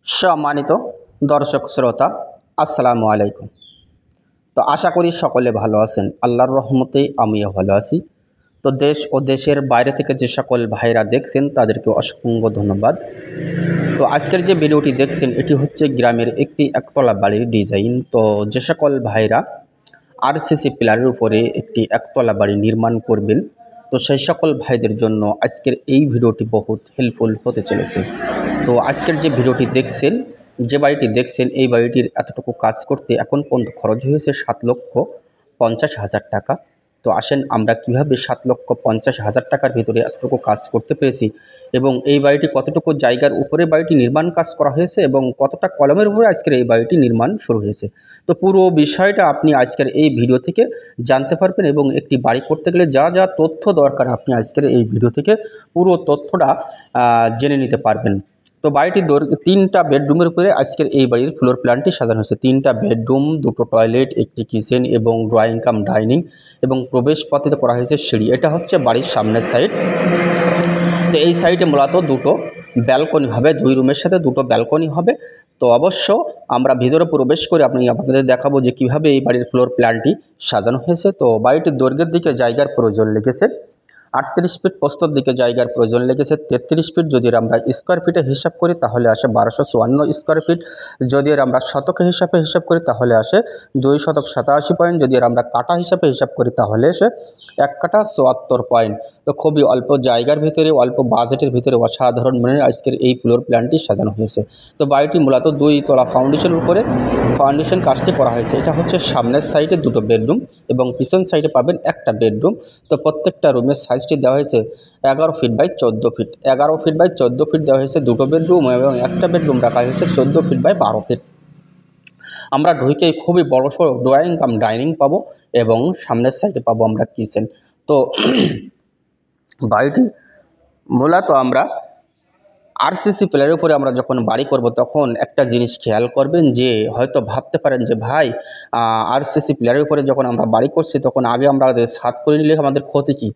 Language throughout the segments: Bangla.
সম্মানিত দর্শক শ্রোতা, আসসালামু আলাইকুম। তো আশা করি সকলে ভালো আছেন। আল্লাহর রহমতে আমিও ভালো আছি। তো দেশ ও দেশের বাইরে থেকে যে সকল ভাইরা দেখছেন তাদেরকে অসংখ্য ধন্যবাদ। তো আজকের যে ভিডিওটি দেখছেন এটি হচ্ছে গ্রামের একটি একতলা বাড়ির ডিজাইন। তো যে সকল ভাইরা আরসিসি পিলারের উপরে একটি একতলা বাড়ি নির্মাণ করবেন, তো সেই সকল ভাইদের জন্য আজকের এই ভিডিওটি বহুত হেল্পফুল হতে চলেছে। তো আজকের যে ভিডিওটি দেখছেন, যে বাড়িটি দেখছেন, এই বাড়িটির এতটুকু কাজ করতে এখন পর্যন্ত খরচ হয়েছে 7,50,000 টাকা। তো আসেন আমরা কিভাবে 7,50,000 টাকার ভিতরে এতটুকু কাজ করতে পেরেছি এবং এই বাড়িটি কতটুকু জায়গার উপরে বাড়িটি নির্মাণ কাজ করা হয়েছে এবং কতটা কলমের উপরে আজকের এই বাড়িটি নির্মাণ শুরু হয়েছে। তো পুরো বিষয়টা আপনি আজকের এই ভিডিও থেকে জানতে পারবেন এবং একটি বাড়ি করতে গেলে যা যা তথ্য দরকার আপনি আজকের এই ভিডিও থেকে পুরো তথ্যটা জেনে নিতে পারবেন। তো বাড়িটির দৈর্ঘ্য 3টা বেডরুমের উপরে আজকের এই বাড়ির ফ্লোর প্ল্যানটি সাজানো হয়েছে। 3টা বেডরুম, 2টো টয়লেট, একটি কিচেন এবং ড্রয়িং কাম ডাইনিং এবং প্রবেশ পথে করা হয়েছে সিঁড়ি। এটা হচ্ছে বাড়ির সামনের সাইড। তো এই সাইডে মূলত 2টো ব্যালকনি হবে, 2 রুমের সাথে 2টো ব্যালকনি হবে। তো অবশ্য আমরা ভিতরে প্রবেশ করে আপনাদের দেখাবো যে কীভাবে এই বাড়ির ফ্লোর প্ল্যানটি সাজানো হয়েছে। তো বাড়িটির দৈর্ঘ্যের দিকে জায়গার প্রয়োজন লেগেছে 38 ফিট, প্রস্থর দিকে জায়গার প্রয়োজন লেগেছে 33 ফিট। যদি আমরা স্কোয়ার ফিটে হিসাব করি তাহলে আসে 1254 স্কোয়ার ফিট। যদি আমরা শতকে হিসাব করি তাহলে আসে 2 শতক 87 পয়েন্ট। যদি আমরা কাটা হিসাবে হিসাব করি তাহলে আসে 1 কাটা 74 পয়েন্ট। তো খুবই অল্প জায়গার ভিতরে, অল্প বাজেটের ভিতরে অসাধারণ মানের আজকের এই ফ্লোর প্ল্যানটি সাজানো হয়েছে। তো বাড়িটি মূলত 2 তলা ফাউন্ডেশনের উপরে ফাউন্ডেশন কাজটি করা হয়েছে। এটা হচ্ছে সামনের সাইডে 2টো বেডরুম এবং পিছন সাইডে পাবেন একটা বেডরুম। তো প্রত্যেকটা রুমের সাইজটি দেওয়া হয়েছে 11 feet by 14 feet. 11 feet by 14 feet দেওয়া হয়েছে 2টো বেডরুম এবং একটা বেডরুম রাখা হয়েছে 14 ফিট বাই 12 ফিট। আমরা ঢুকেই খুবই বড়সড় ড্রয়িং কাম ডাইনিং পাবো এবং সামনের সাইডে পাবো আমরা কিচেন। তো বাড়িটি মূলত আমরা আরসিসি প্ল্যানের উপরে আমরা যখন বাড়ি করব তখন একটা জিনিস খেয়াল করবেন যে হয়তো ভাবতে পারেন যে ভাই আরসিসি প্ল্যানের উপরে যখন আমরা বাড়ি করছি তখন আগে আমরা ছাদ করে নিলে আমাদের ক্ষতি কী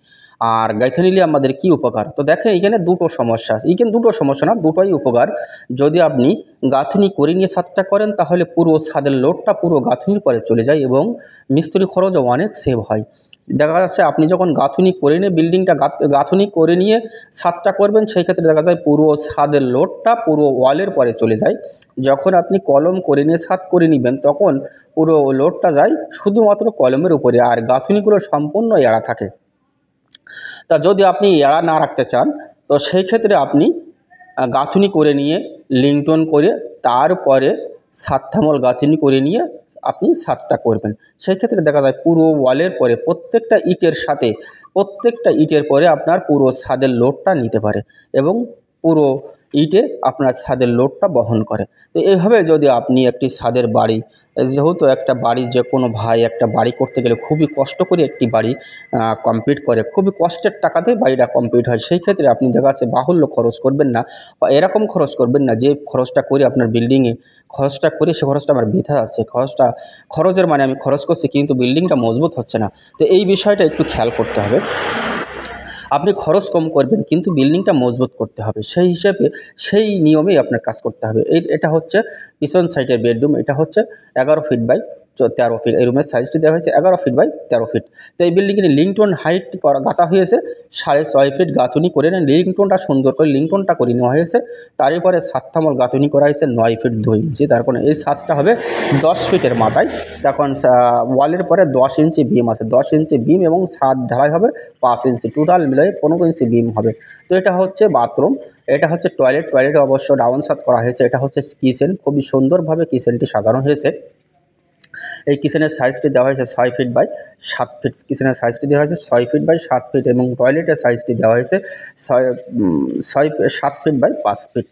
আর গাঁথে নিলে আমাদের কি উপকার। তো দেখেন এখানে 2টো সমস্যা আছে, এখানে 2টো সমস্যা না, 2টোই উপকার। যদি আপনি গাঁথনি করে নিয়ে ছাদটা করেন তাহলে পুরো ছাদের লোডটা পুরো গাঁথনির পরে চলে যায় এবং মিস্ত্রি খরচও অনেক সেভ হয়। দেখা যাচ্ছে আপনি যখন গাঁথনি করে নিয়ে বিল্ডিংটা গাঁথনি করে নিয়ে ছাদটা করবেন সেই ক্ষেত্রে দেখা যায় পুরো ছাদের লোডটা পুরো ওয়ালের পরে চলে যায়। যখন আপনি কলম করে নিয়ে ছাদ করে নেবেন তখন পুরো লোডটা যায় শুধুমাত্র কলমের উপরে আর গাঁথনিগুলো সম্পূর্ণ এড়া থাকে। তা যদি আপনি এড়া না রাখতে চান তো সেই ক্ষেত্রে আপনি গাঁথনি করে নিয়ে লিংটন করে তারপরে ছাদ থামল গাঁথনি করে নিয়ে আপনি ছাদটা করবেন। সেই ক্ষেত্রে দেখা যায় পুরো ওয়ালের পরে প্রত্যেকটা ইটের পরে আপনার পুরো ছাদের লোডটা নিতে পারে এবং পুরো ইটে আপনার ছাদের লোডটা বহন করে। তো এইভাবে যদি আপনি একটি ছাদের বাড়ি, যেহেতু একটা বাড়ি যে কোনো ভাই একটা বাড়ি করতে গেলে খুবই কষ্ট করে একটি বাড়ি কমপ্লিট করে, খুবই কষ্টের টাকাতেই বাড়িটা কমপ্লিট হয়। সেই ক্ষেত্রে আপনি দেখা যাচ্ছে বাহুল্য খরচ করবেন না বা এরকম খরচ করবেন না যে খরচটা করে আপনার বিল্ডিংয়ে খরচটা করে সে খরচটা আমার বৃথা যাচ্ছে, খরচের মানে আমি খরচ করছি কিন্তু বিল্ডিংটা মজবুত হচ্ছে না। তো এই বিষয়টা একটু খেয়াল করতে হবে। আপনি খরচ কম করবেন কিন্তু বিল্ডিংটা মজবুত করতে হবে, সেই হিসেবে সেই নিয়মেই আপনার কাজ করতে হবে। এটা হচ্ছে পিছন সাইডের বেডরুম। এটা হচ্ছে 11 ফিট বাই 13 ফিট। এই রুমের সাইজটি দেওয়া হয়েছে 11 ফিট বাই 13 ফিট। তো এই বিল্ডিংয়ের লিংটন হাইট গাঁথা হয়েছে 6.5 ফিট। গাঁথুনি করে নেন লিংটনটা সুন্দর করে লিংটনটা করে নেওয়া হয়েছে। তারপরে ছাদ থামল গাঁথুনি করা হয়েছে 9 ফিট 2 ইঞ্চি। তার কারণে এই ছাদটা হবে 10 ফিটের মাথায়। তখন ওয়ালের পরে 10 ইঞ্চি বিম আছে, 10 ইঞ্চি বিম এবং ছাদ ঢালাই হবে 5 ইঞ্চি, টোটাল মিলে 15 ইঞ্চি বিম হবে। তো এটা হচ্ছে বাথরুম। এটা হচ্ছে টয়লেটে অবশ্য ডাউন ছাদ করা হয়েছে। এটা হচ্ছে কিচেন, খুবই সুন্দরভাবে কিচেনটি সাজানো হয়েছে। এই কিচেনের সাইজটি দেওয়া হয়েছে 6 ফিট বাই 7 ফিট। কিচেনের সাইজটি দেওয়া হয়েছে 6 ফিট বাই 7 ফিট এবং টয়লেটের সাইজটি দেওয়া হয়েছে 7 ফিট বাই 5 ফিট।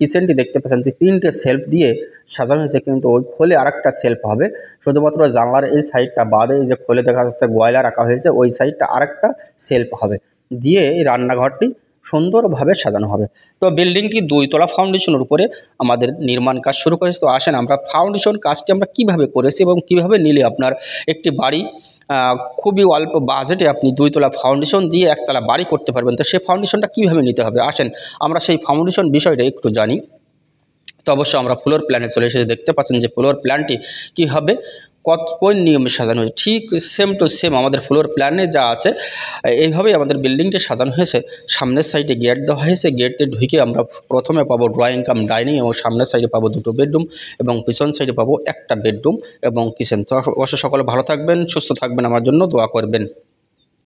কিচেনটি দেখতে পাচ্ছেন 3টে সেলফ দিয়ে সাজানো হয়েছে কিন্তু ওই খোলে আরেকটা সেলফ হবে। শুধুমাত্র জানলার এই সাইডটা বাদে যে খোলে দেখা যাচ্ছে গয়লা রাখা হয়েছে ওই সাইডটা আরেকটা সেলফ হবে দিয়ে এই রান্নাঘরটি সুন্দরভাবে সাজানো হবে। তো বিল্ডিংটি 2 তলা ফাউন্ডেশনের উপরে আমাদের নির্মাণ কাজ শুরু করেছে। তো আসেন আমরা ফাউন্ডেশন কাজটি আমরা কীভাবে করেছি এবং কীভাবে নিলে আপনার একটি বাড়ি খুবই অল্প বাজেটে আপনি 2 তলা ফাউন্ডেশন দিয়ে একতলা বাড়ি করতে পারবেন। তো সেই ফাউন্ডেশনটা কীভাবে নিতে হবে আসেন আমরা সেই ফাউন্ডেশন বিষয়টা একটু জানি। তো অবশ্যই আমরা ফ্লোর প্ল্যানে চলে এসে দেখতে পাচ্ছেন যে ফ্লোর প্ল্যানটি কীভাবে কোন নিয়মে সাজানো হয়েছে, ঠিক সেম টু সেম আমাদের ফ্লোর প্ল্যানে যা আছে এইভাবেই আমাদের বিল্ডিংটি সাজানো হয়েছে। সামনের সাইডে গেট দেওয়া হয়েছে, গেটে ঢুকে আমরা প্রথমে পাবো ড্রয়িং কাম ডাইনিং, এবং সামনের সাইডে পাবো 2টো বেডরুম, এবং পিছন সাইডে পাবো 1টা বেডরুম এবং কিচেন। তো অবশ্যই সকলে ভালো থাকবেন, সুস্থ থাকবেন, আমার জন্য দোয়া করবেন।